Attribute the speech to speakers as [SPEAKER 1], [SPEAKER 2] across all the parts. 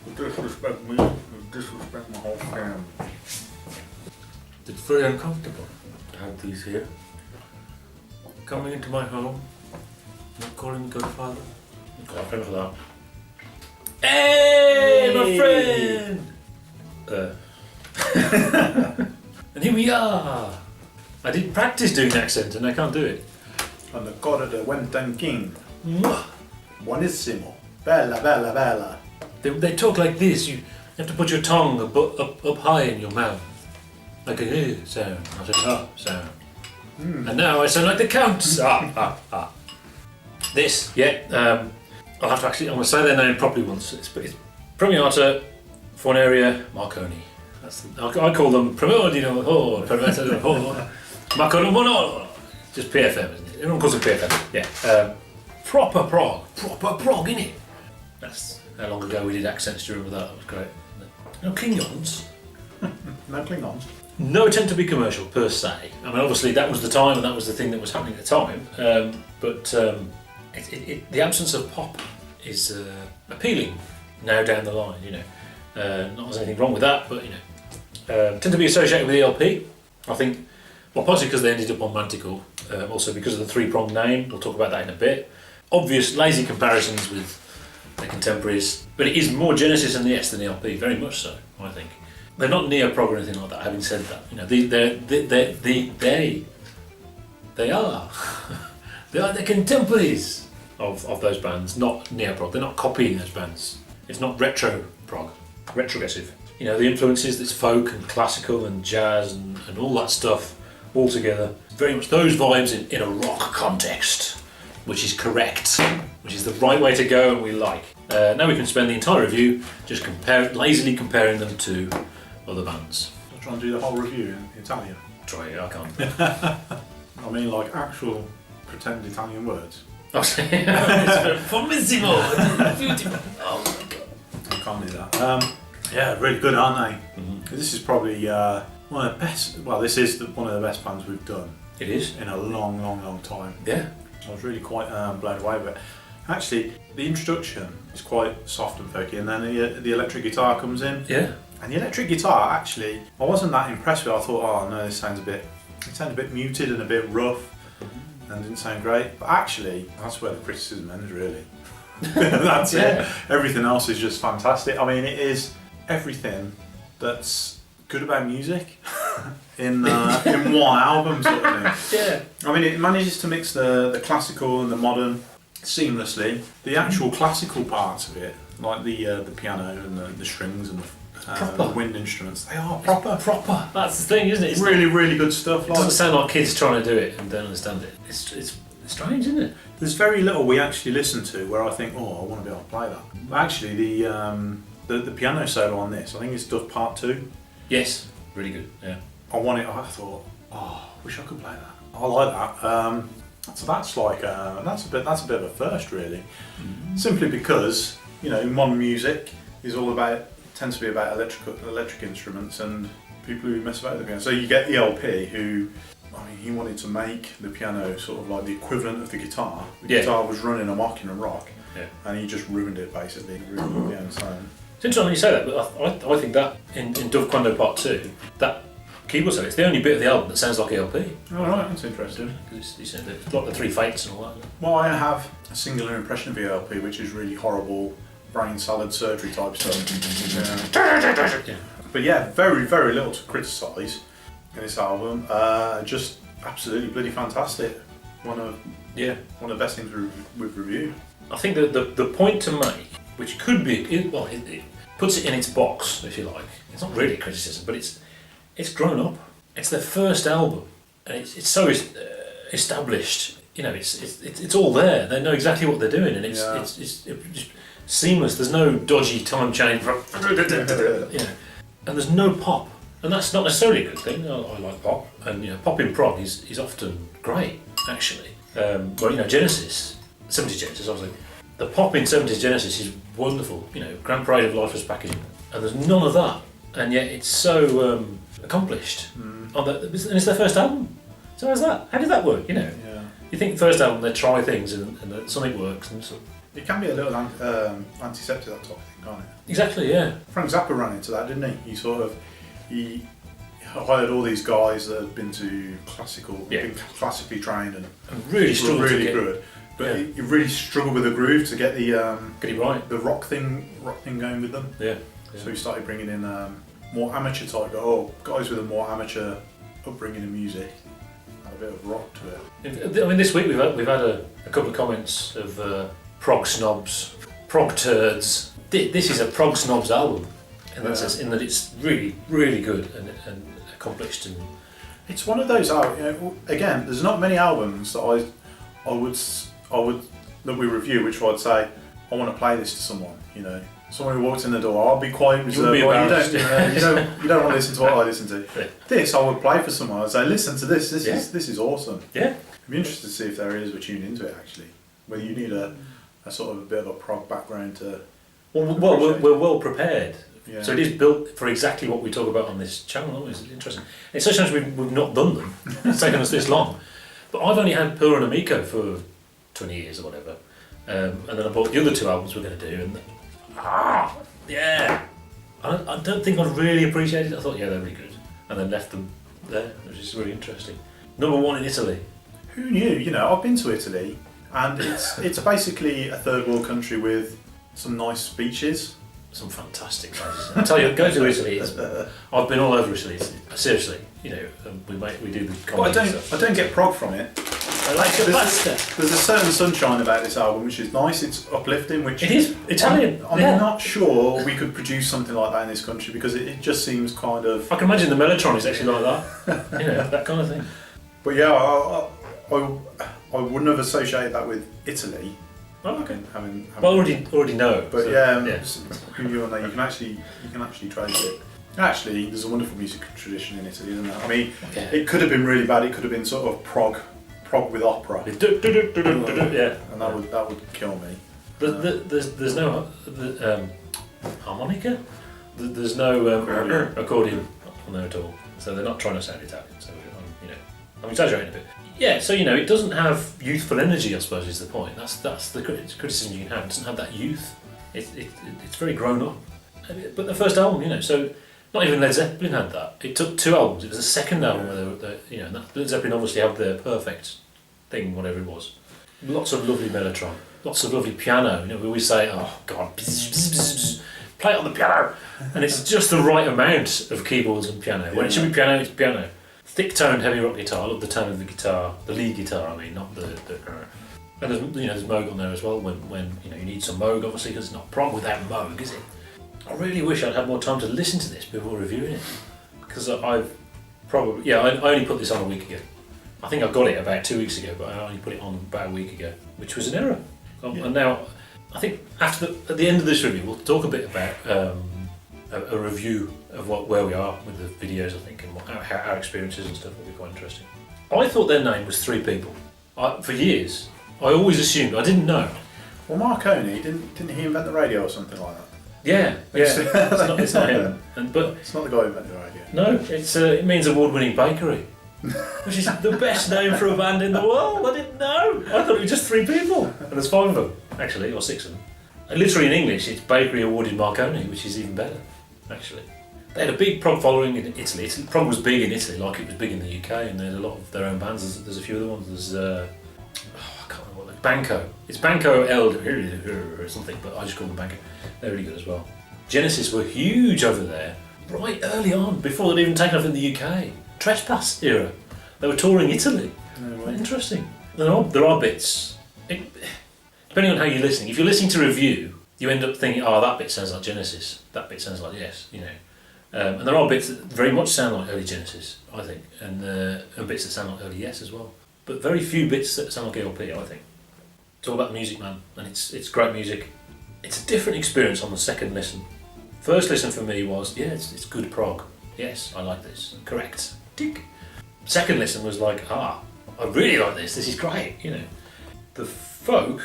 [SPEAKER 1] You disrespect me, you disrespect my whole family. It's very uncomfortable to have these here. Coming into my home, not calling me Godfather. I'm clapping for that. Hey, my friend! And here we are! I did practice doing the accent and I can't do it.
[SPEAKER 2] On the court of the Wenton king.
[SPEAKER 1] Mwah.
[SPEAKER 2] Buonissimo. Bella, bella, bella.
[SPEAKER 1] They talk like this. You have to put your tongue up high in your mouth. Like a sound, not a sound. And now I sound like the Count. This, I'll have to actually, I'm going to say their name properly once. It's Premiata Forneria Marconi. I call them Premiata Marconi. Just PFM, isn't it? Everyone calls it PFM. Yeah. Proper prog, innit? That's how long ago we did accents. Do you remember that? That was great. No Klingons.
[SPEAKER 2] No Klingons.
[SPEAKER 1] No attempt to be commercial per se. I mean, obviously that was the time and that was the thing that was happening at the time. But the absence of pop is appealing now down the line. You know, not there's anything wrong with that, but you know, tend to be associated with ELP. I think, well, partly because they ended up on Manticore, also because of the three-pronged name. We'll talk about that in a bit. Obvious lazy comparisons with their contemporaries, but it is more Genesis and the S than ELP, very much so. I think. They're not neo-prog or anything like that. Having said that, you know, they are the contemporaries of those bands, not neo-prog. They're not copying those bands. It's not retro-prog, retrogressive. You know, the influences that's folk and classical and jazz and all that stuff all together. Very much those vibes in a rock context, which is correct, which is the right way to go and we like. Now we can spend the entire review just lazily comparing them to other bands.
[SPEAKER 2] I'll try and do the whole review in Italian.
[SPEAKER 1] Try it, I can't.
[SPEAKER 2] I mean, like actual pretend Italian words.
[SPEAKER 1] Formissimo! Beautiful! Oh my god.
[SPEAKER 2] I can't do that. Yeah, really good, aren't they?
[SPEAKER 1] Mm-hmm.
[SPEAKER 2] This is probably one of the best, well, this is one of the best bands we've done.
[SPEAKER 1] It is.
[SPEAKER 2] In a long time.
[SPEAKER 1] Yeah.
[SPEAKER 2] I was really quite blown away with it. Actually, the introduction is quite soft and folky, and then the electric guitar comes in.
[SPEAKER 1] Yeah.
[SPEAKER 2] And the electric guitar, actually, I wasn't that impressed with it. I thought, oh no, this sounds a bit muted and a bit rough, and didn't sound great. But actually, that's where the criticism ends, really. That's it. Everything else is just fantastic. I mean, it is everything that's good about music in one album, sort of thing. Yeah. I mean, it manages to mix the classical and the modern seamlessly. The actual classical parts of it, like the piano and the strings and the wind instruments, they are proper.
[SPEAKER 1] That's the thing, isn't it?
[SPEAKER 2] It's really good stuff.
[SPEAKER 1] It doesn't sound like kids trying to do it and don't understand it. It's strange, isn't it?
[SPEAKER 2] There's very little we actually listen to where I think, oh, I want to be able to play that. But actually, the piano solo on this, I think it's Duff Part 2.
[SPEAKER 1] Yes, really good. Yeah.
[SPEAKER 2] I thought, oh, I wish I could play that. I like that. So that's like that's a bit of a first, really. Mm-hmm. Simply because, you know, modern music is all tends to be about electric instruments and people who mess about with the piano. So you get ELP, who, I mean, he wanted to make the piano sort of like the equivalent of the guitar. The guitar was running amok in a rock, and he just ruined it basically. Ruined the piano sound.
[SPEAKER 1] It's interesting when you say that, but I think that in Dove Quando Part 2, that keyboard solo, it's the only bit of the album that sounds like ELP.
[SPEAKER 2] Oh right, that's interesting.
[SPEAKER 1] Because it's like the three fates and all that.
[SPEAKER 2] Well, I have a singular impression of ELP, which is really horrible brain salad surgery type stuff. Yeah. But yeah, very little to criticise in this album. Just absolutely bloody fantastic. One of the best things we've reviewed.
[SPEAKER 1] I think that the point to make, which could be, it puts it in its box, if you like. It's not really criticism, but it's grown up. It's their first album, and it's so established. You know, it's all there. They know exactly what they're doing, and it's just seamless. There's no dodgy time change, you know, and there's no pop, and that's not necessarily a good thing. I like pop, and you know, pop in prog is often great, actually. But you know, Genesis, 70s Genesis, obviously. The pop in 70s Genesis is wonderful, you know, Grand Parade of Lifeless packaging, and there's none of that, and yet it's so accomplished. And it's their first album. So how's that? How did that work? You know, you think first album they try things and something works, and so
[SPEAKER 2] It can be a little antiseptic, that type of thing, can't it?
[SPEAKER 1] Exactly, yeah.
[SPEAKER 2] Frank Zappa ran into that, didn't he? He hired all these guys that had been to been classically trained and
[SPEAKER 1] really struggled
[SPEAKER 2] really good. But he really struggled with the groove to get the
[SPEAKER 1] get it right.
[SPEAKER 2] The rock thing going with them.
[SPEAKER 1] Yeah.
[SPEAKER 2] So he started bringing in more amateur type, guys with a more amateur upbringing in music, and a bit of rock to it.
[SPEAKER 1] I mean, this week we've had a couple of comments of prog snobs, prog turds. This is a prog snobs album, in that sense, in that it's really, really good and accomplished. And
[SPEAKER 2] it's one of those. Again, there's not many albums that I would that we review, which I'd say I want to play this to someone. Someone who walks in the door, I'll be quite reserved. You don't want to listen to what I listen to.
[SPEAKER 1] Yeah.
[SPEAKER 2] This I would play for someone. I'd say, listen to this. This is awesome.
[SPEAKER 1] Yeah.
[SPEAKER 2] I'd be interested to see if there is a tune into it actually. Whether you need a sort of a bit of a prog background to.
[SPEAKER 1] Well, we're well prepared.
[SPEAKER 2] Yeah.
[SPEAKER 1] So it is built for exactly what we talk about on this channel. It's interesting. It's so strange we've not done them. It's taken us this long. But I've only had Pura and Amico for 20 years or whatever. And then I bought the other two albums we're going to do. And I don't think I really appreciated it. I thought, they're really good. And then left them there, which is really interesting. Number one in Italy.
[SPEAKER 2] Who knew? I've been to Italy, and it's basically a third world country with some nice beaches.
[SPEAKER 1] Some fantastic places. I tell you, go to Italy. I've been all over Italy. Seriously, we do the comedy stuff.
[SPEAKER 2] I don't get prog from it.
[SPEAKER 1] I like your pasta.
[SPEAKER 2] There's a certain sunshine about this album, which is nice. It's uplifting. Which
[SPEAKER 1] it is Italian.
[SPEAKER 2] I'm not sure we could produce something like that in this country because it just seems kind of.
[SPEAKER 1] I can imagine the Mellotron is actually like that. That kind of thing.
[SPEAKER 2] But yeah, I wouldn't have associated that with Italy.
[SPEAKER 1] Oh, okay.
[SPEAKER 2] Having
[SPEAKER 1] already know.
[SPEAKER 2] But you can actually trace it. Actually, there's a wonderful music tradition in Italy, isn't there? I mean, it could have been really bad. It could have been sort of prog with opera. And that would kill me.
[SPEAKER 1] There's no harmonica. There's no accordion on there at all. So they're not trying to sound Italian. So I'm exaggerating a bit. Yeah, so it doesn't have youthful energy, I suppose, is the point. That's the criticism you can have. It doesn't have that youth. It's very grown up. But the first album, so not even Led Zeppelin had that. It took two albums. It was the second album where Led Zeppelin obviously had their perfect thing, whatever it was. Lots of lovely mellotron, lots of lovely piano. We always say, oh God, bzz, bzz, bzz, play it on the piano, and it's just the right amount of keyboards and piano. When it should be piano, it's piano. Thick-toned heavy rock guitar. I love the tone of the guitar, the lead guitar. I mean, not the. And there's Moog on there as well. When you need some Moog, obviously, because it's not prog without Moog, is it? I really wish I'd had more time to listen to this before reviewing it, because I've probably I only put this on a week ago. I think I got it about 2 weeks ago, but I only put it on about a week ago, which was an error. And now I think at the end of this review, we'll talk a bit about a review of where we are with the videos, I think, and how our experiences and stuff will be quite interesting. I thought their name was Three People. For years, I always assumed, I didn't know.
[SPEAKER 2] Well, Marconi, didn't he invent the radio or something like that?
[SPEAKER 1] Yeah. It's not him. But
[SPEAKER 2] it's not the guy who invented the radio.
[SPEAKER 1] No, it means award-winning bakery, which is the best name for a band in the world. I didn't know. I thought it was just three people, and there's five of them actually, or six of them. And literally in English, it's Bakery Awarded Marconi, which is even better, actually. They had a big prog following in Italy. Prog was big in Italy, like it was big in the UK, and they had a lot of their own bands. There's a few other ones. There's I can't remember what Banco. It's Banco El or something, but I just call them Banco. They're really good as well. Genesis were huge over there, right early on, before they'd even taken off in the UK. Trespass era. They were touring Italy. Interesting. There are bits. Depending on how you're listening. If you're listening to review, you end up thinking, oh, that bit sounds like Genesis. That bit sounds like Yes. And there are bits that very much sound like early Genesis, I think, and bits that sound like early Yes as well. But very few bits that sound like LP, I think. It's all about the music, man, and it's great music. It's a different experience on the second listen. First listen for me was, it's good prog. Yes, I like this. Correct. Tick. Second listen was like, I really like this. This is great. The folk.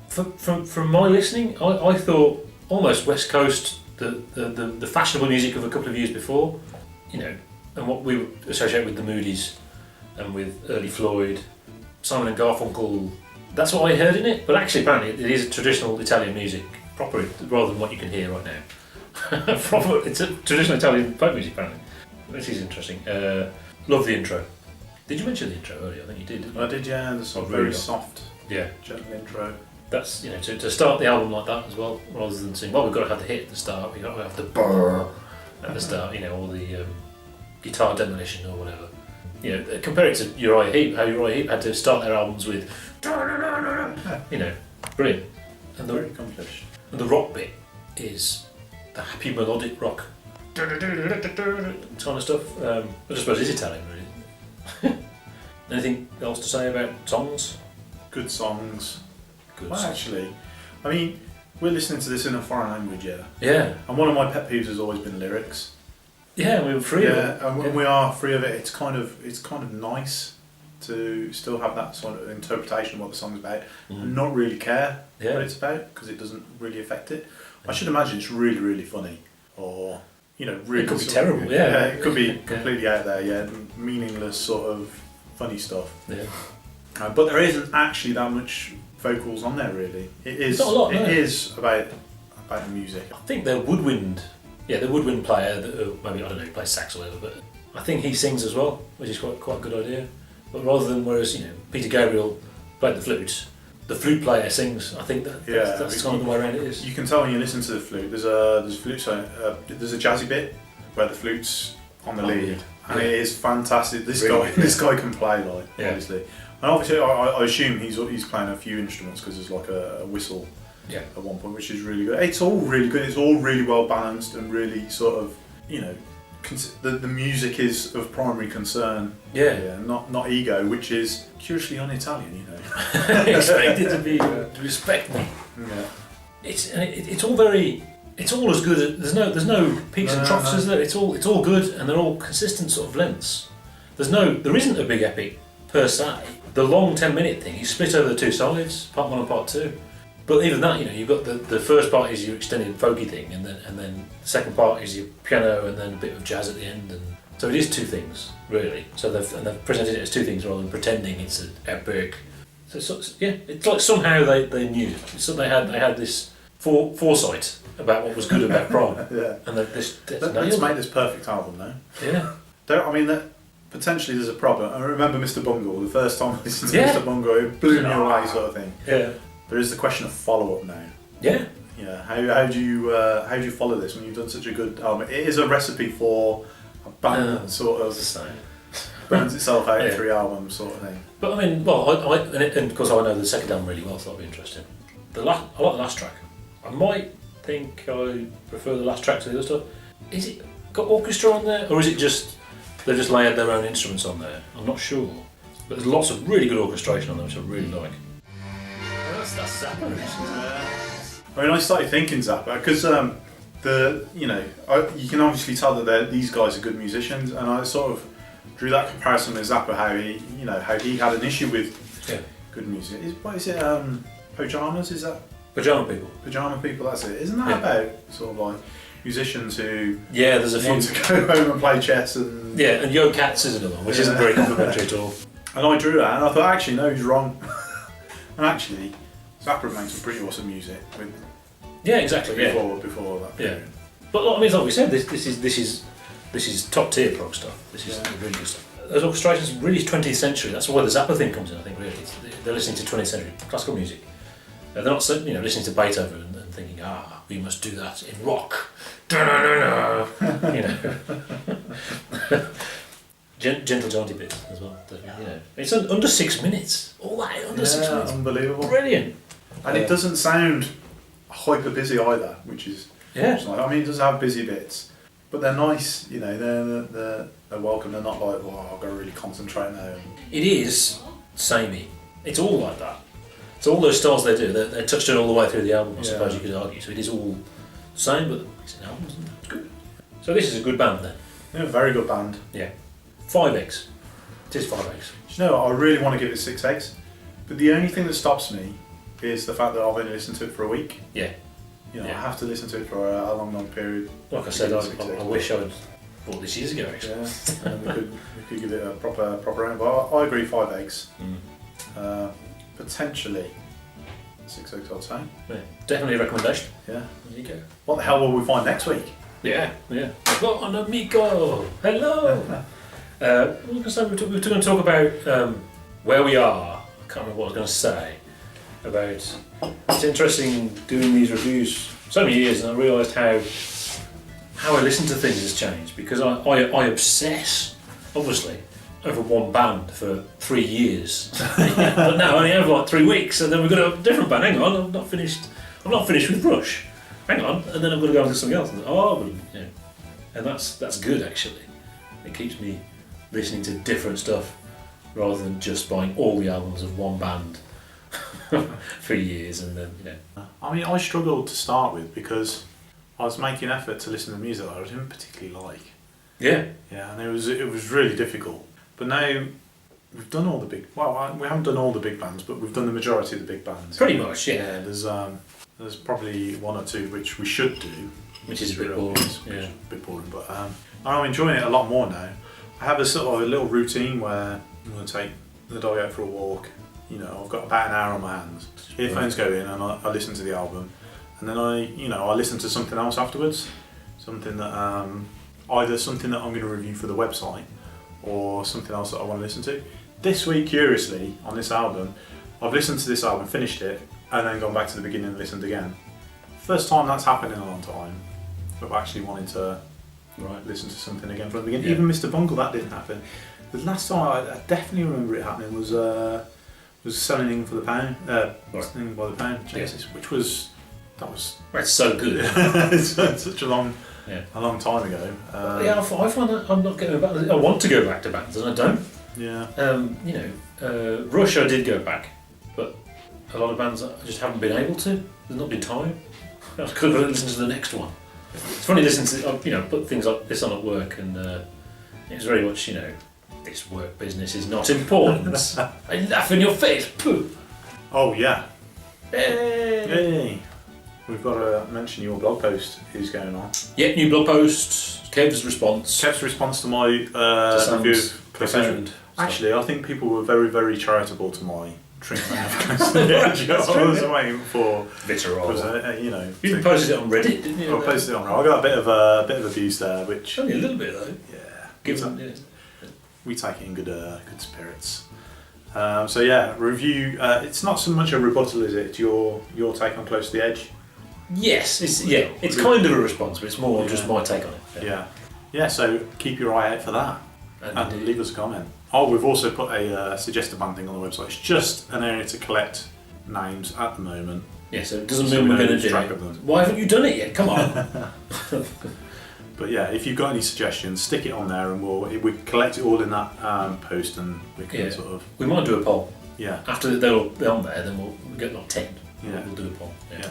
[SPEAKER 1] From my listening, I thought almost West Coast, the fashionable music of a couple of years before, and what we would associate with the Moodies and with early Floyd, Simon and Garfunkel, That's what I heard in it, but actually apparently it is traditional Italian music, proper, rather than what you can hear right now. Proper, it's a traditional Italian folk music apparently, which is interesting. Love the intro. Did you mention the intro earlier? I think you did, didn't you?
[SPEAKER 2] I did, yeah, the sort of very soft, gentle intro.
[SPEAKER 1] That's, to start the album like that as well, rather than saying, well, we've got to have the hit at the start, we've got to have the brrr at the start, or the guitar demolition or whatever. Compare it to Uriah Heep, how Uriah Heep had to start their albums with, brilliant. And
[SPEAKER 2] very accomplished.
[SPEAKER 1] And the rock bit is the happy melodic rock, kind of stuff. I just suppose it's Italian, really. Anything else to say about songs?
[SPEAKER 2] Good songs.
[SPEAKER 1] Good.
[SPEAKER 2] Actually, I mean, we're listening to this in a foreign language, yeah.
[SPEAKER 1] Yeah.
[SPEAKER 2] And one of my pet peeves has always been lyrics.
[SPEAKER 1] Yeah, we were free of it.
[SPEAKER 2] And when we are free of it, it's kind of nice to still have that sort of interpretation of what the song's about and not really care what it's about because it doesn't really affect it. I should imagine it's really, really funny or, really...
[SPEAKER 1] It could be terrible, yeah.
[SPEAKER 2] It could be completely out there, meaningless sort of funny stuff.
[SPEAKER 1] Yeah.
[SPEAKER 2] But there isn't actually that much vocals on there, really. It is.
[SPEAKER 1] Not a lot,
[SPEAKER 2] it is about the music.
[SPEAKER 1] I think the woodwind player, maybe, I don't know, he plays sax or whatever, but I think he sings as well, which is quite a good idea. But rather than, whereas, Peter Gabriel played the flute player sings, I think that's kind of the way around it is.
[SPEAKER 2] You can tell when you listen to the flute, there's a jazzy bit where the flute's on the lead, and it is fantastic. This guy can play, obviously. And obviously, I assume he's playing a few instruments because there's like a whistle at one point, which is really good. It's all really good. It's all really well balanced and really sort of, the music is of primary concern. Yeah, not ego, which is curiously un-Italian,
[SPEAKER 1] Expected to be respect me.
[SPEAKER 2] Yeah.
[SPEAKER 1] It's all very. It's all as good. There's no peaks and troughs, is there? It's all good, and they're all consistent sort of lengths. There isn't a big epic per se. The long 10-minute thing is split over the two sides, part 1 and part 2. But even that, you've got the first part is your extended folky thing, and then the second part is your piano, and then a bit of jazz at the end, and so it is two things really. So they've presented it as two things rather than pretending it's an epic. So it's like somehow they knew. So they had this foresight about what was good about Prime. And let's
[SPEAKER 2] make this perfect album now.
[SPEAKER 1] Yeah.
[SPEAKER 2] Potentially there's a problem. I remember Mr. Bungle, the first time I listened to Mr. Bungle, it blew me away sort of thing.
[SPEAKER 1] Yeah.
[SPEAKER 2] There is the question of follow-up now.
[SPEAKER 1] Yeah.
[SPEAKER 2] Yeah. How do you follow this when you've done such a good album? It is a recipe for a band that sort of burns itself out in 3 albums sort of thing.
[SPEAKER 1] But I mean, and because I know the second album really well, so that'll be interesting. I like the last track. I might think I prefer the last track to the other stuff. Is it got orchestra on there, or is it just they just layered their own instruments on there? I'm not sure. But there's lots of really good orchestration on there, which I really like. That's Zappa.
[SPEAKER 2] I mean, I started thinking Zappa because you can obviously tell that these guys are good musicians, and I sort of drew that comparison with Zappa, how he had an issue with good music. What is it? Pajamas? Is that?
[SPEAKER 1] Pajama People.
[SPEAKER 2] Pajama People. That's it. Isn't that about sort of like musicians who
[SPEAKER 1] there's a few
[SPEAKER 2] want to go home and play chess and
[SPEAKER 1] and Yo Cats is another one, which isn't very complimentary at all.
[SPEAKER 2] And I drew that, and I thought actually no, he's wrong. And actually, Zappa made some pretty awesome music.
[SPEAKER 1] Exactly.
[SPEAKER 2] Before that period.
[SPEAKER 1] Yeah. But I mean, like we said, this is top tier prog stuff. This is really good stuff. Those orchestrations really 20th century. That's where the Zappa thing comes in. I think really, they're listening to 20th century classical music. They're not listening to Beethoven and thinking, we must do that in rock. Gentle jaunty bits as well. It's under 6 minutes. All that under 6 minutes.
[SPEAKER 2] Unbelievable.
[SPEAKER 1] Brilliant.
[SPEAKER 2] And it doesn't sound hyper busy either, which is nice. I mean, it does have busy bits, but they're nice. They're welcome. They're not like, I've got to really concentrate now.
[SPEAKER 1] It is samey. It's all like that. So all those styles they do, they're touched on all the way through the album, I suppose you could argue. So it is all the same, but it's an album, isn't it? It's good. So this is a good band then?
[SPEAKER 2] Yeah, very good band.
[SPEAKER 1] Yeah. 5 eggs. It is 5 eggs.
[SPEAKER 2] You know what, I really want to give it 6 eggs, but the only thing that stops me is the fact that I've only listened to it for a week.
[SPEAKER 1] Yeah.
[SPEAKER 2] I have to listen to it for a long period.
[SPEAKER 1] Like I said, I wish I'd bought this years ago actually.
[SPEAKER 2] Yeah, and we could give it a proper round, but I agree 5 eggs. potentially 6 weeks, I'd say.
[SPEAKER 1] Yeah, definitely a recommendation.
[SPEAKER 2] Yeah.
[SPEAKER 1] There you go.
[SPEAKER 2] What the hell will we find next week?
[SPEAKER 1] Yeah. Go on, amigo. Hello. We were going to talk about where we are. I can't remember what I was going to say. About it's interesting doing these reviews so many years, and I realised how I listen to things has changed, because I obsess, obviously, over one band for 3 years. But now I only have like 3 weeks, and then we've got a different band. Hang on, I'm not finished with Rush. Hang on, and then I'm going to go on to something else. And that's good actually. It keeps me listening to different stuff rather than just buying all the albums of one band for years, and then
[SPEAKER 2] I mean, I struggled to start with because I was making an effort to listen to music that I didn't particularly like.
[SPEAKER 1] Yeah,
[SPEAKER 2] and it was really difficult. But now we've done all the big. Well, we haven't done all the big bands, but we've done the majority of the big bands.
[SPEAKER 1] Pretty much, yeah.
[SPEAKER 2] There's probably one or two which we should do,
[SPEAKER 1] which is a bit boring. Yeah,
[SPEAKER 2] a bit boring. But I'm enjoying it a lot more now. I have a sort of a little routine where I'm going to take the dog out for a walk. I've got about an hour on my hands. Earphones go in, and I listen to the album, and then I listen to something else afterwards. Something that either something that I'm going to review for the website, or something else that I want to listen to. This week, curiously, on this album, I've listened to this album, finished it, and then gone back to the beginning and listened again. First time that's happened in a long time. I've actually wanted to listen to something again from the beginning. Yeah. Even Mr. Bungle, that didn't happen. The last time I definitely remember it happening was Selling for the Pound, Selling by the Pound, Genesis, which was
[SPEAKER 1] That's so good.
[SPEAKER 2] It's such a long time ago.
[SPEAKER 1] I find that I'm not going back. I want to go back to bands, and I don't.
[SPEAKER 2] Yeah.
[SPEAKER 1] Rush I did go back, but a lot of bands I just haven't been able to. There's not been time. I could have listened to the next one. It's funny listening to put things like this on at work, and it's very much this work business is not important. I laugh in your face. Pooh.
[SPEAKER 2] Oh yeah.
[SPEAKER 1] Hey.
[SPEAKER 2] Hey. We've got to mention your blog post is going on.
[SPEAKER 1] Yeah, new blog post. Kev's response.
[SPEAKER 2] Kev's response to my review of Precision. Actually, I think people were very, very charitable to my treatment. I was waiting for
[SPEAKER 1] Vitriol.
[SPEAKER 2] You
[SPEAKER 1] posted it on Reddit, didn't you?
[SPEAKER 2] I posted it on Reddit. I got a bit of abuse there, which
[SPEAKER 1] only a little bit though.
[SPEAKER 2] Yeah. We take it in good spirits. Review. It's not so much a rebuttal, is it? Your take on Close to the Edge.
[SPEAKER 1] Yes, it's kind of a response, but it's more just my take on it.
[SPEAKER 2] Yeah. So keep your eye out for that, and leave us a comment. Oh, we've also put a suggest a band thing on the website. It's just an area to collect names at the moment.
[SPEAKER 1] Yeah, so it doesn't mean we're going to do it. Why haven't you done it yet? Come on.
[SPEAKER 2] But yeah, if you've got any suggestions, stick it on there, and we collect it all in that post, and we can sort of.
[SPEAKER 1] We might do a poll.
[SPEAKER 2] Yeah.
[SPEAKER 1] After they're on there, then we'll get like 10.
[SPEAKER 2] Yeah.
[SPEAKER 1] We'll do a poll. Yeah.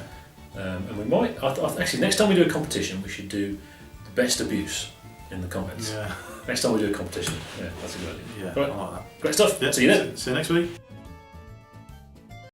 [SPEAKER 1] And we might. Actually, next time we do a competition, we should do the best abuse in the comments.
[SPEAKER 2] Yeah.
[SPEAKER 1] Next time we do a competition. Yeah, that's a good idea.
[SPEAKER 2] Yeah. Right. I like that.
[SPEAKER 1] Great stuff.
[SPEAKER 2] Yeah.
[SPEAKER 1] See you then.
[SPEAKER 2] See you next week.